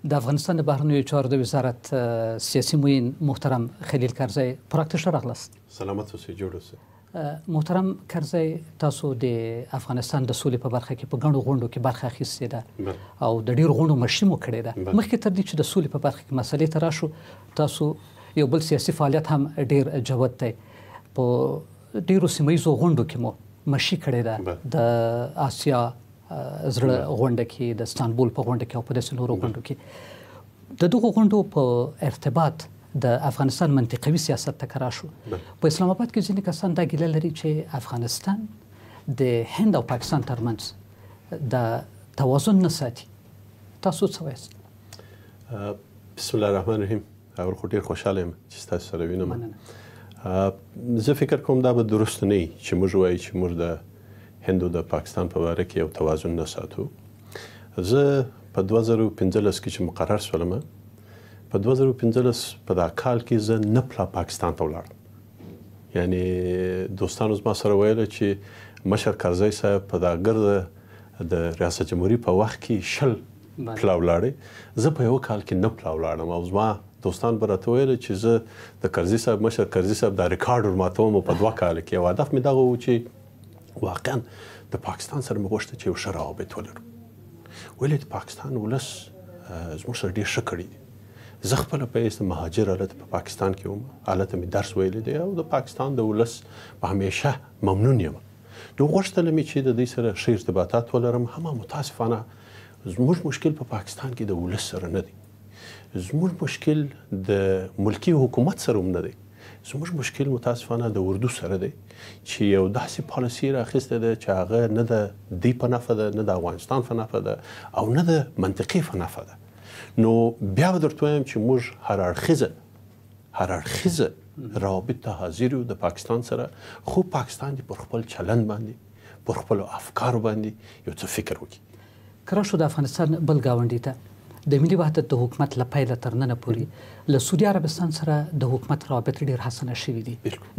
د افغانستان د بهرنیو چارو د وزارت سیاسي معین محترم خلیل کرزی پراکتش راغلاست. سلامت اوسئ، جوړ اوسئ. محترم کرزی، تاسو د افغانستان د سولې په برخه کې په ګڼو غونډو کې برخه اخیستې ده او د ډیرو غونډو مشري مو کړې ده. مخکې تر دې چې د سولې په برخه کې مسلې ته راشو، تاسو یو بل سیاسي فعالیت هم ډیر جوت دی. په ډیرو سیمه ییزو غونډو کې مو مشري کړې ده، د آسیا زړه غونډه کې، د استانبول په غونډه کې او په داسې نورو غونډو کې. د دغو غونډو په ارتباط د افغانستان منطقوي سیاست ته راشو. په اسلام آباد کې ځینې کسان دا ګیله لري چې افغانستان د هند او پاکستان ترمنځ د توازن نه ساتي. تاسو څه وایاست؟ بسم الله الرحمن الرحیم. اول خو ډېر خوشحاله یم چې ستاسو سره وینم. زه فکر کوم دا به درست نه وي چې موږ وایو چې موږ د هند او د پاکستان په باره کې یو توازن نه ساتو. زه په 2015 کې چې مقرر شولم، په 2015 په دا کال کې زه نه پاکستان ته ولاړم. یعنی دوستانو زما سره ویل چې مشر کرزی صاحب په دا ګرد د ریاست جمهوریت په وخت کې 10 پلا ولاړې، زه په یو کال کې نه پلا ولاړم. او زما دوستان به راته ویل چې زه د کرزي صاحب مشر کرزي صاحب دا ریکارډ ورماتوم په 2 کال کې. او هدف مې دغه و چې واقعا د پاکستان سره مې غوښته چې یو ښه روابط ولرو. ولې د پاکستان ولس زموږ سره ډېر ښه کړي دي. زه خپله په حیث مهاجر هلته په پاکستان کې وم، هلته مې درس ویلی دی او د پاکستان د ولس په همیشه ممنون یم. نو غوښتله مې چې د دوی سره ښه ارتباطات ولرم. همه متاسفانه زموږ مشکل په پاکستان کې د ولس سره نه دی. زموږ مشکل د ملکی حکومت سره هم نه دی. زموږ مشکل متاسفانه د اردو سره دی چې یو داسې پالیسي راخیسته ده چې هغه نه د دوی په نفع ده، نه د افغانستان په نفع ده او نه د منطقې په نفع ده. نو بیا به درته وایم چې موږ هر اړخیزه روابط ته حاضر یو د پاکستان سره، خو پاکستان دې پر خپل چلند باندې، پر خپلو افکارو باندې یو څه فکر وکړي. که راشو د افغانستان بل ګاونډي ته، د ملي وحدت د حکومت له پیله تر ننه پورې له سعودي عربستان سره د حکومت روابط ډېر حسنه شوي دي.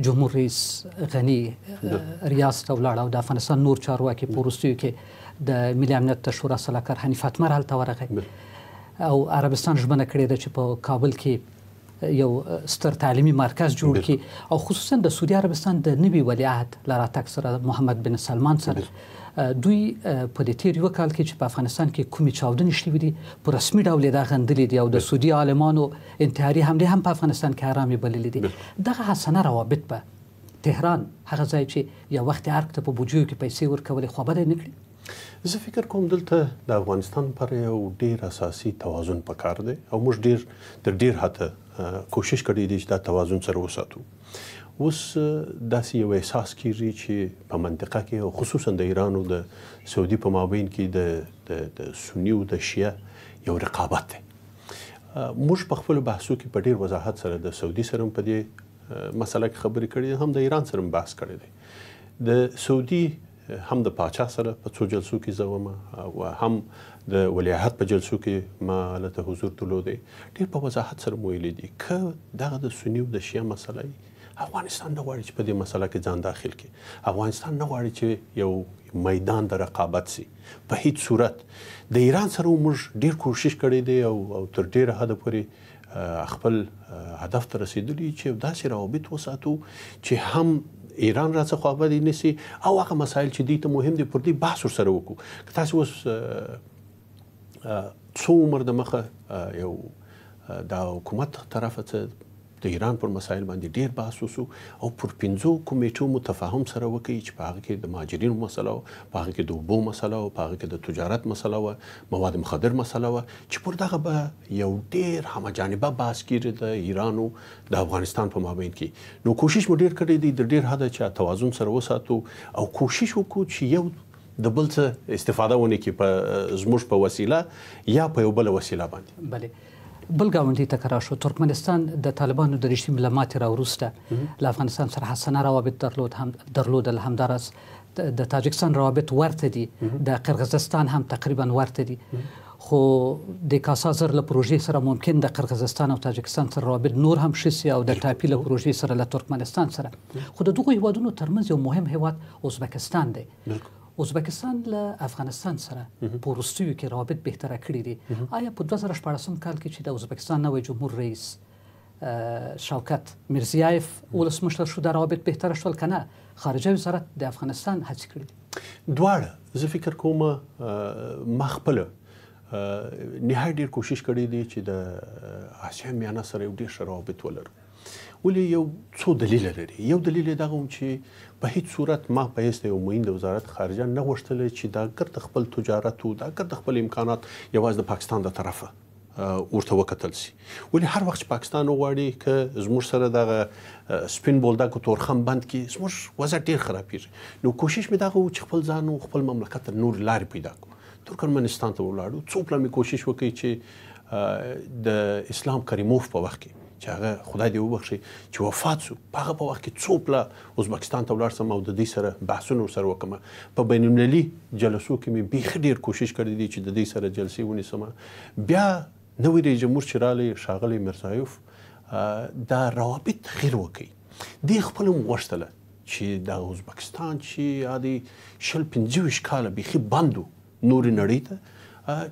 جمهور رئیس غني ریاض ته ولاړ او د افغانستان نور چارواکي په وروستیو کې د ملي امنیت شورا سلاکار حنیف اتمر هلته ورغی او عربستان ژمنه کړې ده چې په کابل کې یو ستر تعلیمي مرکز جوړ کړي او خصوصا د سعودي عربستان د نوي ولیعهد له راتګ سره محمد بن سلمان سره دوی په دې تیر یو کال کې چې په افغانستان کې کومې چاودنې شوې دي په رسمي ډول یې دا غندلې دي او د سعودي عالمانو انتحاري حملې هم په افغانستان کې حرامې بللې دي. دغه حسنه روابط به تهران هغه ځای چې یو وخت ارګ ته په بوجیو کې پیسې ورکولې خوابدی نه کړي. زه فکر کوم دلته د افغانستان لپاره یو ډېر اساسي توازن پکار دی او موږ تر ډېر حده کوشش کړی دی چې دا توازن سره وساتو. اوس داسې یو احساس کېږي چې په منطقه کې او خصوصا د ایران او د سعودي په مابین کې د سني او د شیعه یو رقابت دی. موږ په خپلو بحثو کې په ډېر وضاحت سره د سعودي سره هم په دې مسله کې خبرې کړې دي، هم د ایران سره هم بحث کړی دی. د سعودي هم د پاچا سره په څو جلسو کې زه وم او هم د ولیعهد په جلسو کې ما هلته حضور درلودی. ډېر په وضاحت سره مو ویلي دي که دغه د سني او د شیعه مسله افغانستان نه غواړي چې په دې مسله کې ځان داخل کړي. افغانستان نه غواړي چې یو میدان د رقابت سي په هیڅ صورت. د ایران سره موږ ډېر کوشش کړی دی او تر ډېره حده پورې خپل هدف ته رسېدلي چې داسې روابط وساتو چې هم ایران راڅخه خوابدي نشي او هغه مسایل چې دوی ته مهم دي پر دې بحث ورسره وکړو. که تاسو اوس څو عمر د مخه یو د حکومت طرفه څه د ایران پر مسایل باندې ډېر بحث وسو او پر 5 کمیټو متفاهم سره وکړي چې په هغه کې د مهاجرینو مسله و، په هغه کې د اوبو مسله و، په هغه کې د تجارت مسله و، مواد مخدر مسله و، چې پر دغه به یو ډېر همجانبه بحث کېږي د ایران او د افغانستان په مابین کې. نو کوشش مو ډېر کړی دی د ډېر حده چې توازن سره وساتو او کوشش وکړو چې یو د بل څه استفاده ونه کړي په زموږ په وسیله یا په یو بله وسیله باندې. بله بل ګاونډي ته که راشو، ترکمنستان د طالبانو د رژیم له ماتې راوروسته له افغانستان سره حسنه روابط درلودل. همداراز د تاجکستان روابط ورته دي، د قرغیزستان هم تقریبا ورته دي، خو د کاسازر له پروژې سره ممکن د قرغیزستان او تاجکستان سره روابط نور هم ښه سي او د ټاپي له پروژې سره له ترکمنستان سره. خو د دغو هیوادونو ترمنځ یو مهم هیواد ازبکستان دی. ازبکستان له افغانستان سره په وروستیو کې روابط بهتره کړي دي. آیا په 2014 کال کې چې د ازبکستان نوی جمهور رئیس شوکت میرزیایف ولسمشر شو د روابط بهتره شول که نه؟ خارجه وزارت د افغانستان هڅې کړي دي؟ دواړه زه فکر کوم ما خپله نهایت ډېر کوشش کړی دی چې د اسیا میانه سره یو ډېر ښه روابط ولرو. ولې یو څو دلیله لري. یو دلیل یې دغه چې په هیڅ صورت ما په حیث د یو معین د وزارت خارجه نه غوښتل چې دا ګرد خپل تجارت او دا ګرد خپل امکانات یوازې د پاکستان د طرفه ورته وکتل سي. ولې هر وخت چې پاکستان وغواړي که زموږ سره دغه سپین بولدک او تورخم بند کړي زموږ وضع ډېر خرابېږي. نو کوشش مې دغه و چې خپل ځان او خپل مملکت ته نور لارې پیدا کړو. ترکمنستان ته ولاړو. څو پله مې کوشش وکړي چې د اسلام کریموف په وخت کې چې هغه خدای دې وبخښي چې وفات شو، په هغه په وخت کې څو پله ازبکستان ته ولاړ سم او د دې سره بحثونه ورسره وکړم. په بین المللي جلسو کې مې بیخي ډېر کوشش کړی دی چې د دې سره جلسې ونیسم. بیا نوی رئیس جمهور چې راغلی ښاغلی میرزایف دا روابط تغییر وکړي. دې خپله هم غوښتله چې د ازبکستان چې عادي 25 کاله بیخي بند و نورې نړۍ ته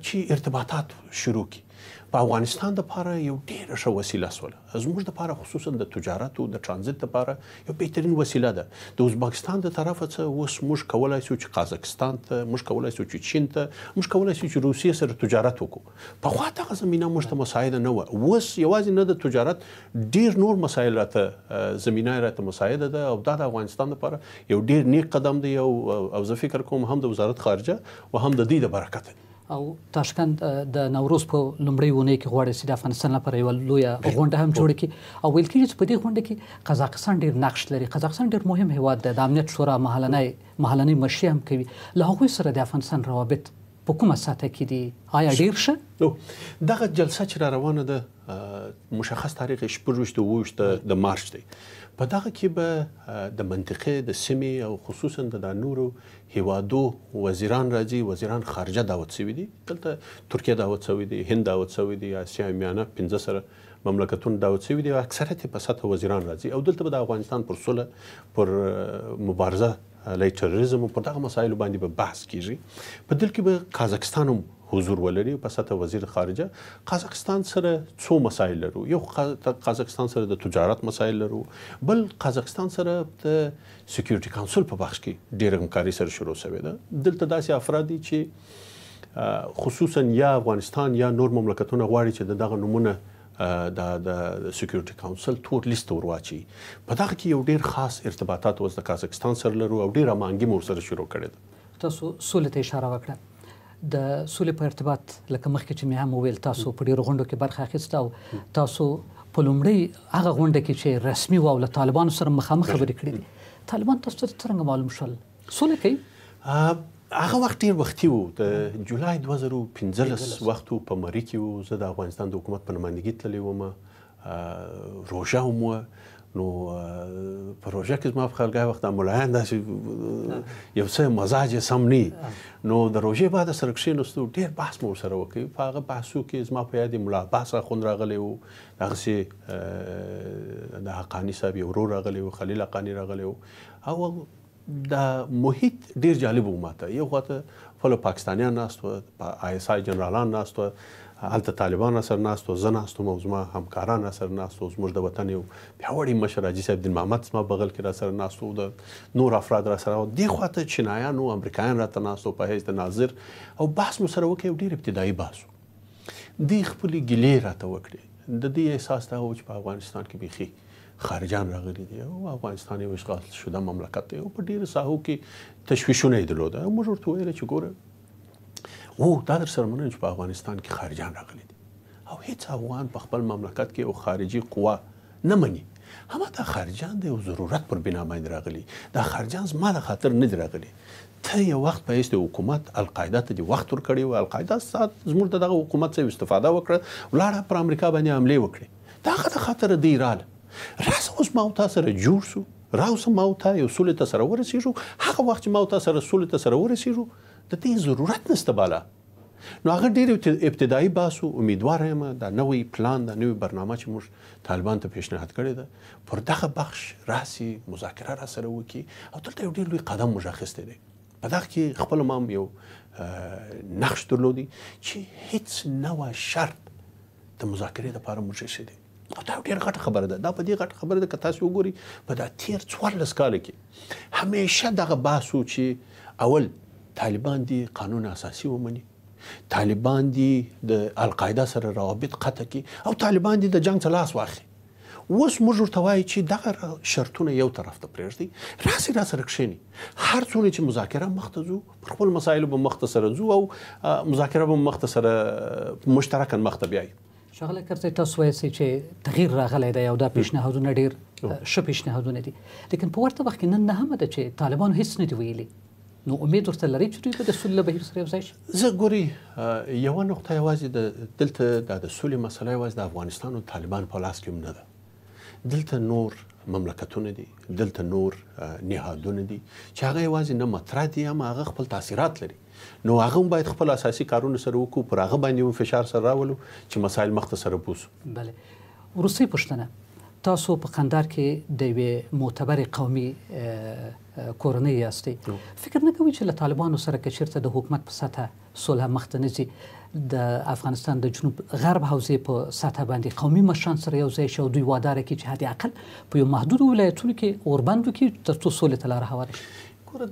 چې ارتباطات شروع کړي. په افغانستان دپاره یو ډېره ښه وسیله سوله. زموږ دپاره خصوصا د تجارت او د ټرانزیت دپاره یو بهترین وسیله ده. د ازبکستان د طرفه څه اوس موږ کولی شو چې قازقستان ته، موږ کولی شو چې چین ته، موږ کولی شو چې روسیې سره تجارت وکړو. پخوا دغه زمینه موږ ته مساعده نه وه. اوس یوازې نه د تجارت ډېر نور مسایل راته زمینه راته مساعده ده او دا د افغانستان دپاره یو ډېر نیک قدم دی او زه فکر کوم هم د وزارت خارجه و هم د دې د برکته دی. او تاشکند د نوروز په لومړۍ اونۍ کې غواړي چې د افغانستان لپاره یوه لویه غونډه هم جوړه کړي او ویل کېږي چې په دې غونډه کې قزاقستان ډېر نقش لري. قزاقستان ډېر مهم هېواد دی. د امنیت شورا محلنۍ مشري هم کوي. له هغوی سره د افغانستان روابط په کومه سطح کې دي؟ آیا ډېر ښه؟ دغه جلسه چې را روانه ده مشخص تاریخ 28 د مارچ دی. په دغه کې به د منطقې د سیمې او خصوصا د نورو هیوادو وزیران راځي. وزیران خارجه دعوت شوي دي. دلته ترکیه دعوت شوی دی، هند دعوت شوی دی، اسیا میانه 15 سره مملکتونه دعوت شوي دي. اکثریت په سطح وزیران راځي او دلته به د افغانستان پر صلح، پر مبارزه علیه تروریزم او پر دغه مسایلو باندې به بحث کیږي. په دل کې به قازقستان هم حضور ولري. په سطح وزیر خارجه قازقستان سره څو مسایل لرو. یو قازقستان سره د تجارت مسایل لرو، بل قازقستان سره د سکیورټي کونسل په بخش کې ډېره همکاري سره شروع شوې ده. دلته داسې افراد دي چې خصوصا یا افغانستان یا نور مملکتونه غواړي چې دغه نمونه د سکیورټي کونسل تور لیست ور واچي. په دغه کې یو ډېر خاص ارتباطات اوس د قازقستان سره لرو او ډېره مانګي مو سره شروع کړې ده. تاسو سولې ته اشاره وکړه. د سولې په ارتباط لکه مخکې چې مې هم وویل تاسو په ډېرو غونډو کې برخه اخیسته او تاسو په لومړۍ هغه غونډه کې چې رسمي و او له طالبانو سره مخامخ خبرې کړې دي. طالبان تاسو ته څرنګه معلوم شول؟ سوله کوي؟ هغه وخت ډېر وختي و. د جولای 2015 وخت په مری کې و. زه د افغانستان د حکومت په نمایندګي تللی وم. روژه هم وه. نو په روژه کې زما په خیال ګای وخت ملایان داسې یو څه مزاج یې سم نه. نو د روژې بعد سره کښېنستو ډېر بحث مو ورسره وکړ. په هغه بحثو کې زما په یاد ملا عباس اخوند راغلی و، دغسې د حقاني صاحب یو ورور راغلی و، خلیل حقاني راغلی و. او د محیط ډېر جالب و ماته. یو خواته فلو پاکستانیان ناست و، آی اس آی جنرالان ناست و، هلته طالبان را سره ناست و، زه ناست وم او زما همکاران را سره ناست و، زموږ د وطن یو پیاوړی مشر حاجي صاحب دین محمد زما بغل کې را سره ناست و، د نور افراد را سره. دې خواته چینایان او امریکایان راته ناست و په حیث د ناظر او بحث مو سره وکړی. ډېر ابتدایي بحث و. دې خپلې ګیلې راته وکړې. د دې احساس دا و چې په افغانستان کې بیخي خارجان راغلي دي او افغانستان یو اشغال شده مملکت دی او په ډېرو ساحو کې تشویشونه یې درلوده. موږ ورته ویل چې ګوره دا در سره منم چې په افغانستان کې خارجان راغلي دي او هیڅ افغان په خپل مملکت کې یو خارجي قوه نه مني. همه دا خارجان د یو ضرورت پر بنا باندې راغلي. دا خارجان زما د خاطر نه دي راغلي. ته یو وخت په حیث د حکومت القاعده ته دې وخت ورکړی و. القاعده سات زموږ د دغه حکومت څخه استفاده وکړه، ولاړه پر امریکا باندې حملې وکړې. د هغه د خاطره دی راله. راځه اوس ما او تا سره جوړ سو، راوسه ما او تا یو سولې ته سره ورسېږو. هغه وخت چې ما او تا سره سولې ته سره ورسېږو د دې ضرورت نشته بالا. نو هغه ډېر ابتدایي بحث و. امیدواره یم دا نوی پلان، دا نوی برنامه چې موږ طالبان ته پیشنهاد کړې ده پر دغه بخش راسي، مذاکره را سره وکړي او دلته یو ډېر لوی قدم موږ اخیستی دی. په دغه کې خپل ما یو نقش درلودي چې هیڅ نوع شرط د مذاکرې لپاره موږ ایښی دی. دا ډېره غټه خبره ده. دا په دې غټه خبره ده که تاسو وګورئ په دا تېر 14 کاله کې همیشه دغه بحث و چې اول طالبان دي قانون اساسي ومني، طالبان دي د القاعده سره روابط قطع کړي او طالبان دي د جنګ څخه لاس واخلي. اوس موږ ورته وایو چې دغه شرطونه یو طرف ته پرېږدئ، راسئ راسره کښېنئ، هر څومره چې مذاکره مخته ځو پر خپل مسایلو به مخته سره ځو او مذاکره به مخته سره مشترکاً مخته بیایو. ښاغلی کرزی، تاسو وایئ چې تغییر راغلی دی او دا پیشنهادونه ډېر ښه پیشنهادونه دي، لیکن په ورته وخت کې نن نه هم ده چې طالبانو هیڅ نه دي ویلي. نو امید ورته لرئ چې دوی به د سولې له بهیر سره یوځای شي؟ زه ګورئ یوه نقطه یوازې دلته د سولې مسله یوازې د افغانستان او طالبان په لاس کې هم نه ده. دلته نور مملکتونه دي، دلته نور نهادونه دي چې هغه یوازې نه مطرح دي هم هغه خپل تاثیرات لري. نو هغه هم باید خپل اساسي کارونه سره وکړو، پر هغه باندې هم فشار سره راولو چې مسایل مخته سره بوسو. بله. وروستۍ پوښتنه، تاسو په قندهار کې د یوې معتبرې قومي کورنۍ یاستئ، فکر نه کوئ چې له طالبانو سره که چېرته د حکومت په سطحه صلح مخته نه ځي د افغانستان د جنوب غرب حوزې په سطحه باندې قومي مشران سره یو ځای شي او دوی واده راکړي چې حد اقل په یو محدودو ولایتونو کې اوربند وکړي تر څو سولې ته لاره هواره شي؟ ګوره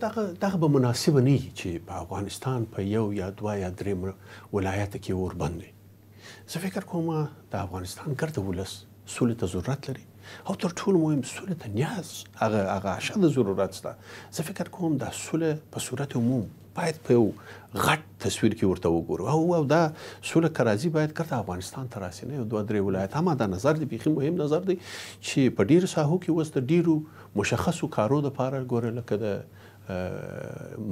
دغه به مناسبه نه وي چې په افغانستان په یو یا دوه یا درې ولایته کې اوربند وي. زه فکر کوم د افغانستان ګرده ولس سولې ته ضرورت لري او تر ټولو مهم سولې ته نیاز هغه اشد ضرورت شته. زه فکر کوم دا سوله په صورت عموم باید په یو غټ تصویر کې ورته وګورو او دا سوله که راځي باید ګرد افغانستان ته راسي، نه یو دوه درې ولایت. هم دا نظر دی بیخي مهم نظر دی چې په ډیرو ساحو کې اوس د ډیرو مشخصو کارو دپاره ګوره لکه د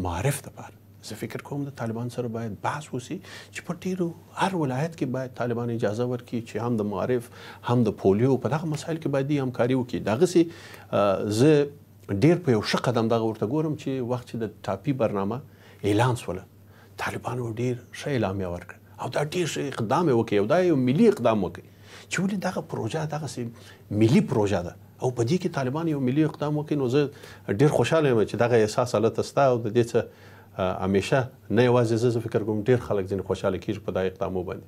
معارف دپاره زه فکر کوم د طالبان سره باید بحث وشي چې په ډیرو هر ولایت کې باید طالبان اجازه ورکړي چې هم د معارف هم د پولیو په دغه مسایل کې باید همکاري وکړي. دغسې زه ډیر په یو ښه قدم دغه ورته ګورم چې وخت چې د ټاپي برنامه اعلان شوله طالبانو ډیر ښه اعلامیه ورکړه او دا ډیر ښه اقدام یې وکړي او دا یو ملي اقدام وکړي چې ولې دغه پروژه دغسې ملي پروژه ده او په دې کې طالبان یو ملي اقدام وکړي. نو زه ډیر خوشحاله یم چې دغه احساس هلته شته او د دې څه همیشه نه یوازې زه فکر کوم ډیر خلک ځینې خوشحاله کېږي په دا اقدامو باندې.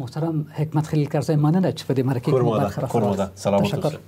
محترم حکمت خلیل کرزی، مننه چې په دې مرکې کې مو برخه راخوړه. سلامت اوسئ.